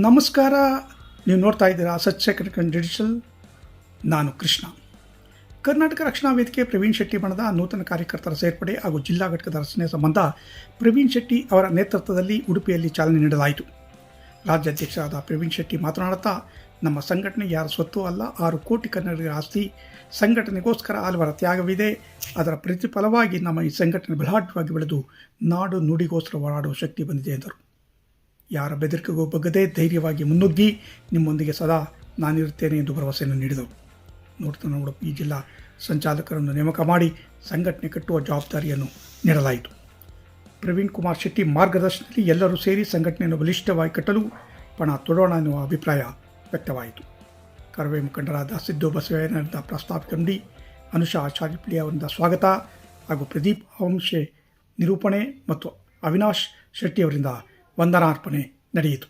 ನಮಸ್ಕಾರ. ನೀವು ನೋಡ್ತಾ ಇದ್ದೀರಾ ಸತ್ಯ ಡಿಜಿಟಲ್. ನಾನು ಕೃಷ್ಣ. ಕರ್ನಾಟಕ ರಕ್ಷಣಾ ವೇದಿಕೆ ಪ್ರವೀಣ್ ಶೆಟ್ಟಿ ಬಣದ ನೂತನ ಕಾರ್ಯಕರ್ತರ ಸೇರ್ಪಡೆ ಹಾಗೂ ಜಿಲ್ಲಾ ಘಟಕದ ರಚನೆ ಸಂಬಂಧ ಪ್ರವೀಣ್ ಶೆಟ್ಟಿ ಅವರ ನೇತೃತ್ವದಲ್ಲಿ ಉಡುಪಿಯಲ್ಲಿ ಚಾಲನೆ ನೀಡಲಾಯಿತು. ರಾಜ್ಯಾಧ್ಯಕ್ಷರಾದ ಪ್ರವೀಣ್ ಶೆಟ್ಟಿ ಮಾತನಾಡುತ್ತಾ, ನಮ್ಮ ಸಂಘಟನೆ ಯಾರ ಸ್ವತ್ತು ಅಲ್ಲ, 6 ಕೋಟಿ ಕನ್ನಡಿಗರ ಆಸ್ತಿ. ಸಂಘಟನೆಗೋಸ್ಕರ ಹಲವರ ತ್ಯಾಗವಿದೆ. ಅದರ ಪ್ರತಿಫಲವಾಗಿ ನಮ್ಮ ಈ ಸಂಘಟನೆ ಬಲಾಢ್ಯವಾಗಿ ಬೆಳೆದು ನಾಡು ನುಡಿಗೋಸ್ಕರ ಹೋರಾಡುವ ಶಕ್ತಿ ಬಂದಿದೆ ಎಂದರು. ಯಾರ ಬೆದರಿಕೆಗೂ ಬಗ್ಗದೆ ಧೈರ್ಯವಾಗಿ ಮುನ್ನುಗ್ಗಿ ನಿಮ್ಮೊಂದಿಗೆ ಸದಾ ನಾನಿರುತ್ತೇನೆ ಎಂದು ಭರವಸೆಯನ್ನು ನೀಡಿದರು. ನೂತನ ಉಡುಪಿ ಜಿಲ್ಲಾ ಸಂಚಾಲಕರನ್ನು ನೇಮಕ ಮಾಡಿ ಸಂಘಟನೆ ಕಟ್ಟುವ ಜವಾಬ್ದಾರಿಯನ್ನು ನೀಡಲಾಯಿತು. ಪ್ರವೀಣ್ ಕುಮಾರ್ ಶೆಟ್ಟಿ ಮಾರ್ಗದರ್ಶನದಲ್ಲಿ ಎಲ್ಲರೂ ಸೇರಿ ಸಂಘಟನೆಯನ್ನು ಬಲಿಷ್ಠವಾಗಿ ಕಟ್ಟಲು ಪಣ ತೊಡೋಣ ಎನ್ನುವ ಅಭಿಪ್ರಾಯ ವ್ಯಕ್ತವಾಯಿತು. ಕರವೇ ಮುಖಂಡರಾದ ಸಿದ್ದು ಬಸವಯ್ಯನವರಿಂದ ಪ್ರಸ್ತಾವಿಕ ನುಡಿ, ಅನುಷಾ ಆಚಾರ್ಯಪಿಳ್ಳಿ ಅವರಿಂದ ಸ್ವಾಗತ ಹಾಗೂ ಪ್ರದೀಪ್ ಅಂಶೆ ನಿರೂಪಣೆ ಮತ್ತು ಅವಿನಾಶ್ ಶೆಟ್ಟಿ ಅವರಿಂದ ವಂದನಾರ್ಪಣೆ ನಡೆಯಿತು.